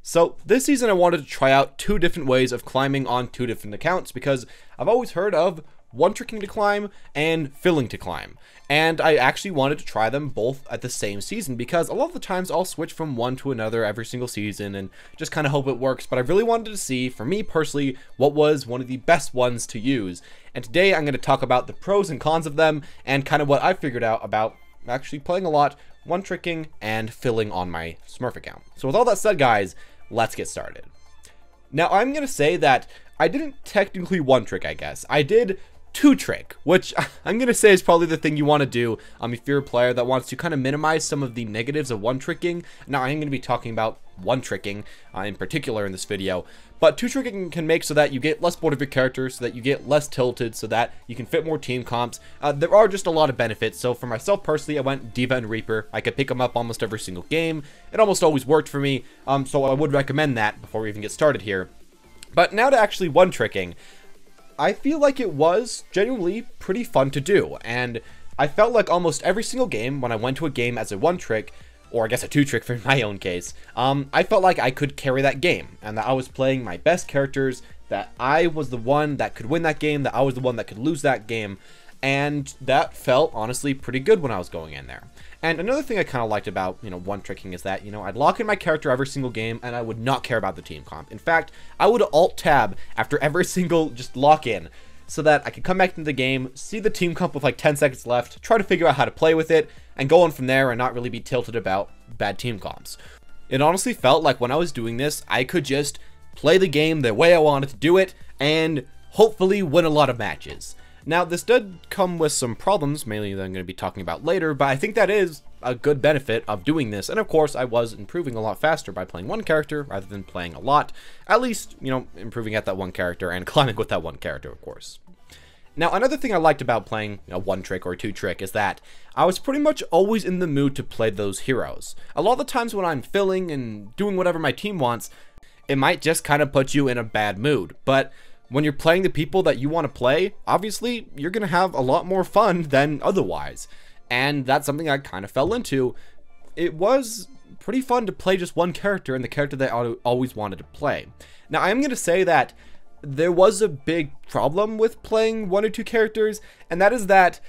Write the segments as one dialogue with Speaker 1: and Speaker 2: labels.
Speaker 1: So this season I wanted to try out 2 different ways of climbing on 2 different accounts because I've always heard of one-tricking to climb and filling to climb. And I actually wanted to try them both at the same season because a lot of the times I'll switch from one to another every single season and just kind of hope it works. But I really wanted to see, for me personally, what was one of the best ones to use. And today I'm going to talk about the pros and cons of them and kind of what I figured out about actually playing a lot one-tricking and filling on my Smurf account. So with all that said, guys, let's get started. Now I'm going to say that I didn't technically one-trick, I guess. I did two-trick, which I'm going to say is probably the thing you want to do if you're a player that wants to kind of minimize some of the negatives of one-tricking. Now, I am going to be talking about one-tricking in particular in this video, but two-tricking can make so that you get less bored of your character, so that you get less tilted, so that you can fit more team comps. There are just a lot of benefits. So for myself personally, I went Diva and Reaper. I could pick them up almost every single game. It almost always worked for me, so I would recommend that before we even get started here. But now to actually one-tricking. I feel like it was genuinely pretty fun to do, and I felt like almost every single game when I went to a game as a one-trick, or I guess a two-trick for my own case, I felt like I could carry that game, and that I was playing my best characters, that I was the one that could win that game, that I was the one that could lose that game, and that felt honestly pretty good when I was going in there. And another thing I kind of liked about, one-tricking is that, I'd lock in my character every single game, and I would not care about the team comp. In fact, I would alt-tab after every single just lock-in, so that I could come back into the game, see the team comp with like 10 seconds left, try to figure out how to play with it, and go on from there and not really be tilted about bad team comps. It honestly felt like when I was doing this, I could just play the game the way I wanted to do it, and hopefully win a lot of matches. Now, this did come with some problems, mainly that I'm going to be talking about later, but I think that is a good benefit of doing this. And of course, I was improving a lot faster by playing one character rather than playing a lot. At least, improving at that one character and climbing with that one character, of course. Now, another thing I liked about playing one trick or two trick is that I was pretty much always in the mood to play those heroes. A lot of the times when I'm filling and doing whatever my team wants, it might just kind of put you in a bad mood. But when you're playing the people that you want to play, obviously, you're going to have a lot more fun than otherwise. And that's something I kind of fell into. It was pretty fun to play just one character and the character that I always wanted to play. Now, I'm going to say that there was a big problem with playing one or two characters, and that is that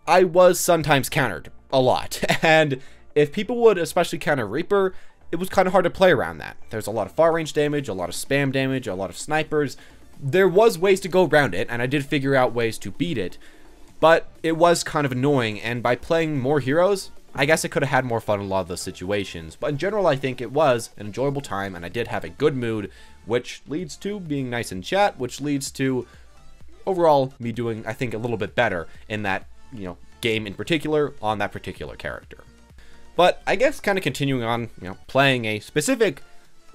Speaker 1: I was sometimes countered a lot. And if people would especially counter Reaper, it was kind of hard to play around that. There's a lot of far range damage, a lot of spam damage, a lot of snipers. There was ways to go around it, and I did figure out ways to beat it, but it was kind of annoying, and by playing more heroes, I guess I could have had more fun in a lot of those situations. But in general, I think it was an enjoyable time, and I did have a good mood, which leads to being nice in chat, which leads to overall me doing, I think, a little bit better in that, game in particular on that particular character. But I guess kind of continuing on, playing a specific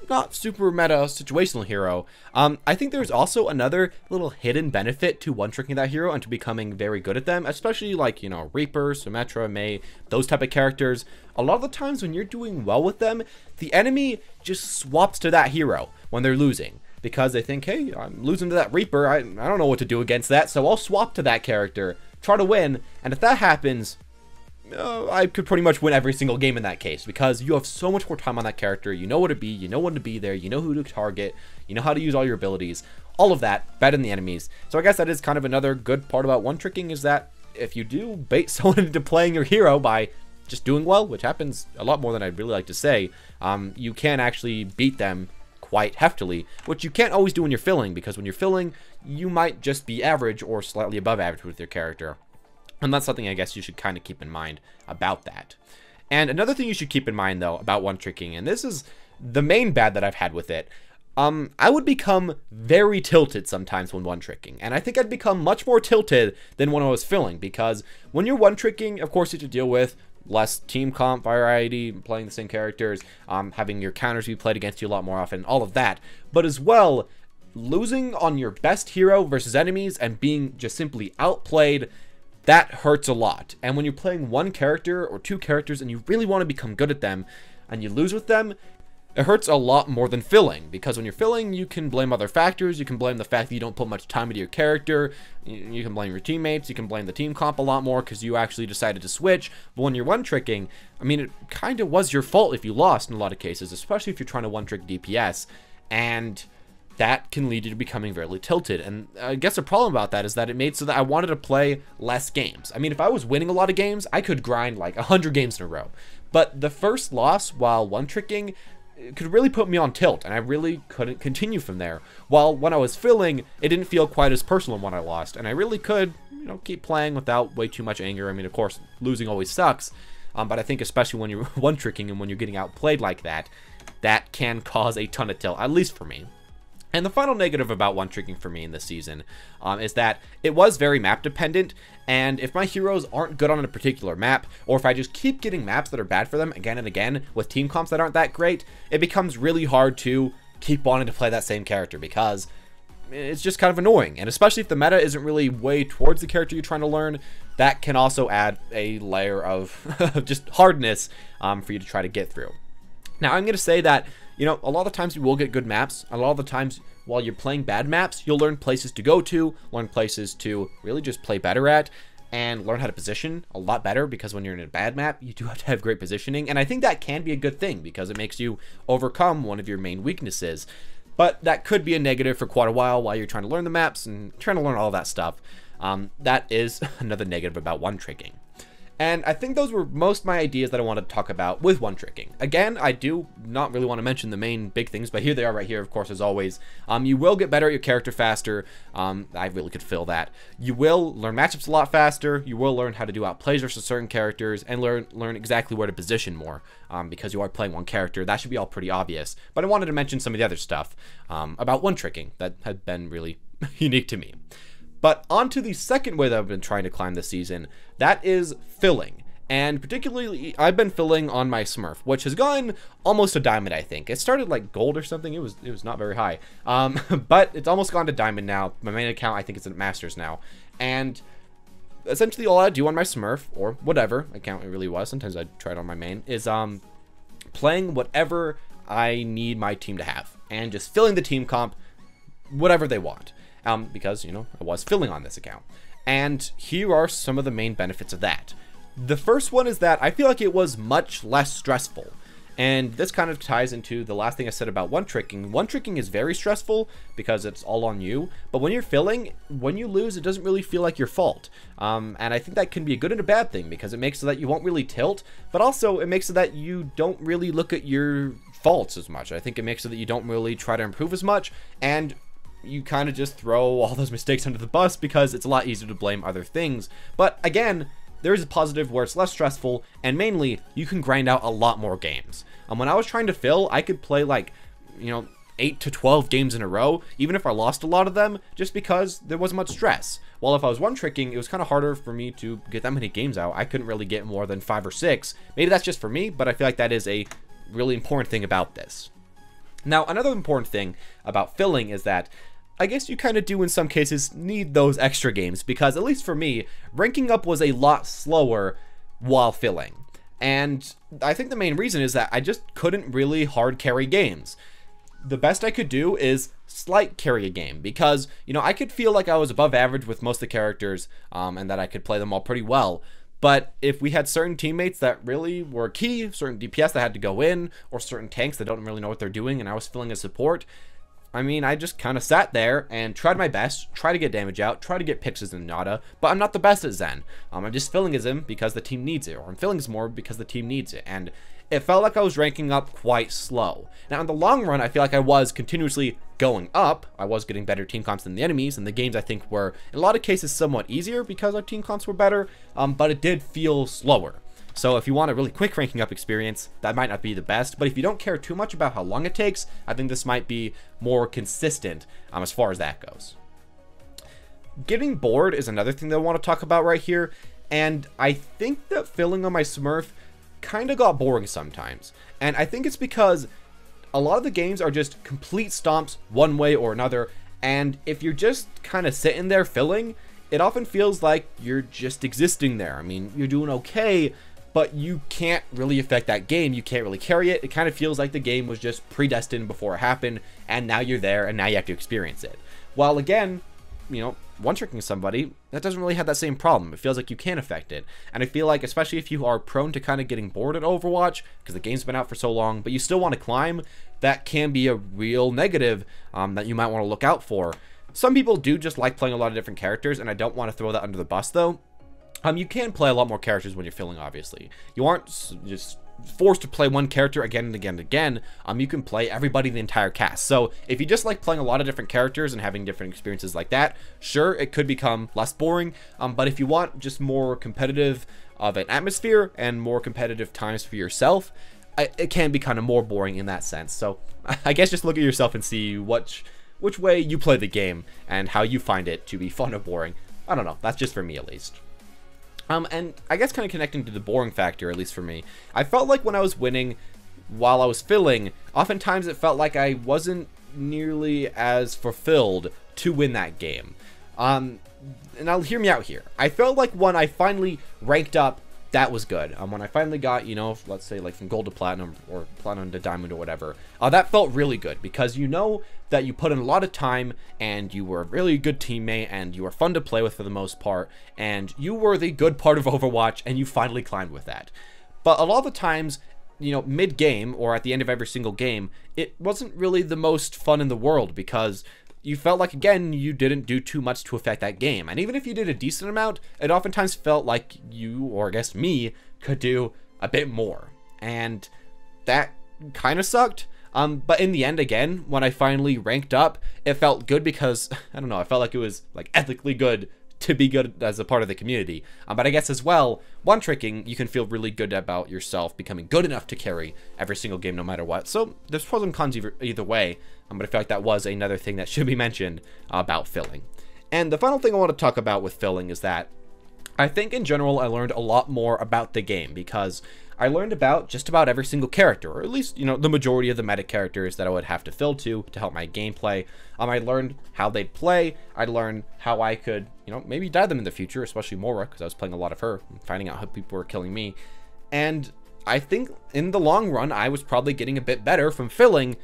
Speaker 1: not super meta situational hero, I think there's also another little hidden benefit to one-tricking that hero and to becoming very good at them, especially like, Reaper, Symmetra, Mei, those type of characters. A lot of the times when you're doing well with them, the enemy just swaps to that hero when they're losing, because they think, hey, I'm losing to that Reaper, I don't know what to do against that, so I'll swap to that character, try to win, and if that happens, I could pretty much win every single game in that case, because you have so much more time on that character, you know what to be, you know when to be there, you know who to target, you know how to use all your abilities, all of that, better than the enemies. So I guess that is kind of another good part about one-tricking, is that if you do bait someone into playing your hero by just doing well, which happens a lot more than I'd really like to say, you can actually beat them quite heftily, which you can't always do when you're filling, because when you're filling, you might just be average or slightly above average with your character. And that's something I guess you should kind of keep in mind about that. And another thing you should keep in mind, though, about one-tricking, and this is the main bad that I've had with it, I would become very tilted sometimes when one-tricking. And I think I'd become much more tilted than when I was filling, because when you're one-tricking, of course, you have to deal with less team comp variety, playing the same characters, having your counters be played against you a lot more often, all of that. But as well, losing on your best hero versus enemies and being just simply outplayed, that hurts a lot. And when you're playing one character or two characters and you really want to become good at them and you lose with them, it hurts a lot more than filling, because when you're filling, you can blame other factors. You can blame the fact that you don't put much time into your character. You can blame your teammates. You can blame the team comp a lot more because you actually decided to switch. But when you're one-tricking, I mean, it kind of was your fault if you lost in a lot of cases, especially if you're trying to one-trick DPS, and that can lead you to becoming very tilted. And I guess the problem about that is that it made so that I wanted to play less games. I mean, if I was winning a lot of games, I could grind like 100 games in a row. But the first loss while one-tricking could really put me on tilt, and I really couldn't continue from there. While when I was filling, it didn't feel quite as personal when I lost, and I really could, you know, keep playing without way too much anger. I mean, of course, losing always sucks, but I think especially when you're one-tricking and when you're getting outplayed like that, that can cause a ton of tilt, at least for me. And the final negative about one-tricking for me in this season is that it was very map dependent, and if my heroes aren't good on a particular map, or if I just keep getting maps that are bad for them again and again with team comps that aren't that great, it becomes really hard to keep wanting to play that same character because it's just kind of annoying. And especially if the meta isn't really way towards the character you're trying to learn, that can also add a layer of just hardness for you to try to get through. Now, I'm going to say that, you know, a lot of times you will get good maps. A lot of the times while you're playing bad maps, you'll learn places to go to, learn places to really just play better at, and learn how to position a lot better, because when you're in a bad map, you do have to have great positioning. And I think that can be a good thing because it makes you overcome one of your main weaknesses. But that could be a negative for quite a while you're trying to learn the maps and trying to learn all that stuff. That is another negative about one-tricking. And I think those were most of my ideas that I wanted to talk about with one-tricking. Again, I do not really want to mention the main big things, but here they are right here, of course, as always. You will get better at your character faster. I really could feel that. You will learn matchups a lot faster. You will learn how to do outplays versus certain characters, and learn exactly where to position more, because you are playing one character. That should be all pretty obvious. But I wanted to mention some of the other stuff about one-tricking that had been really unique to me. But on to the second way that I've been trying to climb this season, that is filling. And particularly, I've been filling on my Smurf, which has gone almost to diamond, I think. It started like gold or something. It was not very high. But it's almost gone to diamond now. My main account, I think, is at masters now. And essentially all I do on my Smurf, or whatever account it really was, sometimes I try it on my main, is playing whatever I need my team to have. And just filling the team comp, whatever they want. Because, you know, I was filling on this account. And here are some of the main benefits of that. The first one is that I feel like it was much less stressful. And this kind of ties into the last thing I said about one-tricking. One-tricking is very stressful because it's all on you. But when you're filling, when you lose, it doesn't really feel like your fault. And I think that can be a good and a bad thing because it makes it so that you won't really tilt. But also, it makes it so that you don't really look at your faults as much. I think it makes it so that you don't really try to improve as much. And you kind of just throw all those mistakes under the bus because it's a lot easier to blame other things. But again, there is a positive where it's less stressful, and mainly, you can grind out a lot more games. When I was trying to fill, I could play like, you know, 8 to 12 games in a row, even if I lost a lot of them, just because there wasn't much stress. While if I was one-tricking, it was kind of harder for me to get that many games out. I couldn't really get more than 5 or 6. Maybe that's just for me, but I feel like that is a really important thing about this. Now, another important thing about filling is that I guess you kind of do in some cases need those extra games, because at least for me, ranking up was a lot slower while filling. And I think the main reason is that I just couldn't really hard carry games. The best I could do is slight carry a game, because, you know, I could feel like I was above average with most of the characters, and that I could play them all pretty well. But if we had certain teammates that really were key, certain DPS that had to go in, or certain tanks that don't really know what they're doing, and I was filling as support, I mean, I just kind of sat there and tried my best, try to get damage out, try to get picks as Nada, but I'm not the best at Zen. I'm just filling as him because the team needs it, or I'm filling as more because the team needs it, and it felt like I was ranking up quite slow. Now, in the long run, I feel like I was continuously going up. I was getting better team comps than the enemies, and the games I think were, in a lot of cases, somewhat easier because our team comps were better, but it did feel slower. So if you want a really quick ranking up experience, that might not be the best, but if you don't care too much about how long it takes, I think this might be more consistent as far as that goes. Getting bored is another thing that I want to talk about right here, and I think that filling on my Smurf kind of got boring sometimes. And I think it's because a lot of the games are just complete stomps one way or another, and if you're just kind of sitting there filling, it often feels like you're just existing there. I mean, you're doing okay, but you can't really affect that game. You can't really carry it. It kind of feels like the game was just predestined before it happened, and now you're there, and now you have to experience it. While again, you know, one-tricking somebody, that doesn't really have that same problem. It feels like you can affect it. And I feel like, especially if you are prone to kind of getting bored at Overwatch, because the game's been out for so long, but you still want to climb, that can be a real negative that you might want to look out for. Some people do just like playing a lot of different characters, and I don't want to throw that under the bus, though. You can play a lot more characters when you're filling, obviously. You aren't just forced to play one character again and again and again. You can play everybody in the entire cast. So if you just like playing a lot of different characters and having different experiences like that, sure, it could become less boring. But if you want just more competitive of an atmosphere and more competitive times for yourself, it can be kind of more boring in that sense. So I guess just look at yourself and see which way you play the game and how you find it to be fun or boring. I don't know. That's just for me, at least. And I guess kind of connecting to the boring factor, at least for me, I felt like when I was winning while I was filling, oftentimes it felt like I wasn't nearly as fulfilled to win that game. And now hear me out here. I felt like when I finally ranked up, that was good. When I finally got, you know, let's say like from gold to platinum or platinum to diamond or whatever, that felt really good because you know that you put in a lot of time and you were a really good teammate and you were fun to play with for the most part and you were the good part of Overwatch and you finally climbed with that. But a lot of the times, you know, mid-game or at the end of every single game, it wasn't really the most fun in the world because you felt like, again, you didn't do too much to affect that game. And even if you did a decent amount, it oftentimes felt like you, or I guess me, could do a bit more. And that kind of sucked. But in the end, again, when I finally ranked up, it felt good because, I don't know, I felt like it was like ethically good to be good as a part of the community. But I guess as well, one-tricking, you can feel really good about yourself becoming good enough to carry every single game no matter what. So there's pros and cons either way, but I feel like that was another thing that should be mentioned about filling. And the final thing I want to talk about with filling is that I think in general I learned a lot more about the game because I learned about just about every single character, or at least, you know, the majority of the meta characters that I would have to fill to help my gameplay. I learned how they'd play. I learned how I could, you know, maybe die them in the future, especially Mora, because I was playing a lot of her, and finding out how people were killing me. And I think in the long run, I was probably getting a bit better from filling.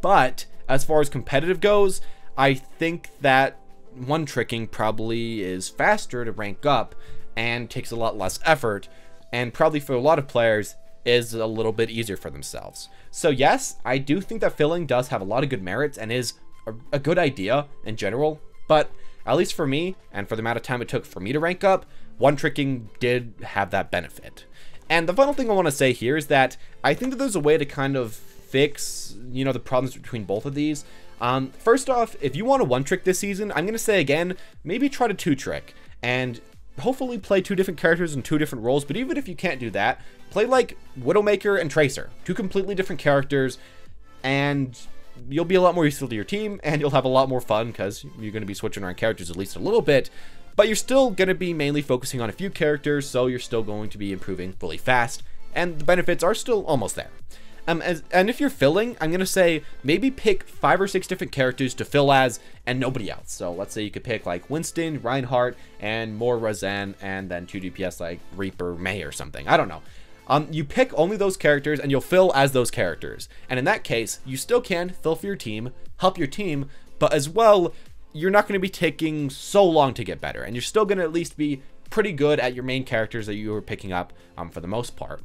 Speaker 1: But as far as competitive goes, I think that one-tricking probably is faster to rank up and takes a lot less effort, and probably for a lot of players is a little bit easier for themselves. So yes, I do think that filling does have a lot of good merits and is a good idea in general, but at least for me, and for the amount of time it took for me to rank up, one-tricking did have that benefit. And the final thing I want to say here is that I think that there's a way to kind of fix, you know, the problems between both of these. First off, if you want to one-trick this season, I'm going to say again, maybe try to two-trick, and hopefully play two different characters in two different roles. But even if you can't do that, play like Widowmaker and Tracer, two completely different characters, and you'll be a lot more useful to your team, and you'll have a lot more fun because you're going to be switching around characters at least a little bit, but you're still going to be mainly focusing on a few characters, so you're still going to be improving really fast, and the benefits are still almost there. And if you're filling, I'm going to say maybe pick 5 or 6 different characters to fill as and nobody else. So let's say you could pick like Winston, Reinhardt, and more Razan, and then 2 DPS like Reaper, May or something. I don't know. You pick only those characters and you'll fill as those characters. And in that case, you still can fill for your team, help your team, but as well, you're not going to be taking so long to get better. And you're still going to at least be pretty good at your main characters that you were picking up for the most part.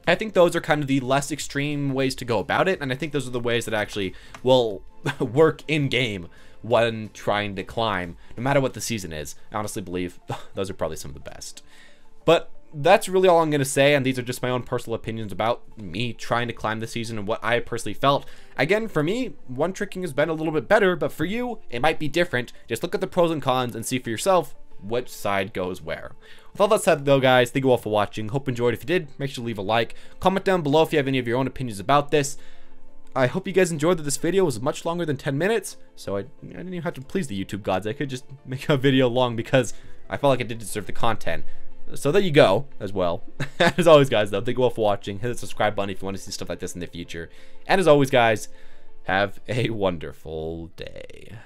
Speaker 1: I think those are kind of the less extreme ways to go about it, and I think those are the ways that actually will work in-game when trying to climb, no matter what the season is. I honestly believe those are probably some of the best. But that's really all I'm going to say, and these are just my own personal opinions about me trying to climb this season and what I personally felt. Again, for me, one-tricking has been a little bit better, but for you, it might be different. Just look at the pros and cons and see for yourself which side goes where. With all that said though, guys, thank you all for watching. Hope you enjoyed. If you did, make sure to leave a like. Comment down below if you have any of your own opinions about this. I hope you guys enjoyed that this video was much longer than 10 minutes, so I didn't even have to please the YouTube gods. I could just make a video long because I felt like I did deserve the content. So there you go, as well. As always, guys, though, thank you all for watching. Hit the subscribe button if you want to see stuff like this in the future. And as always, guys, have a wonderful day.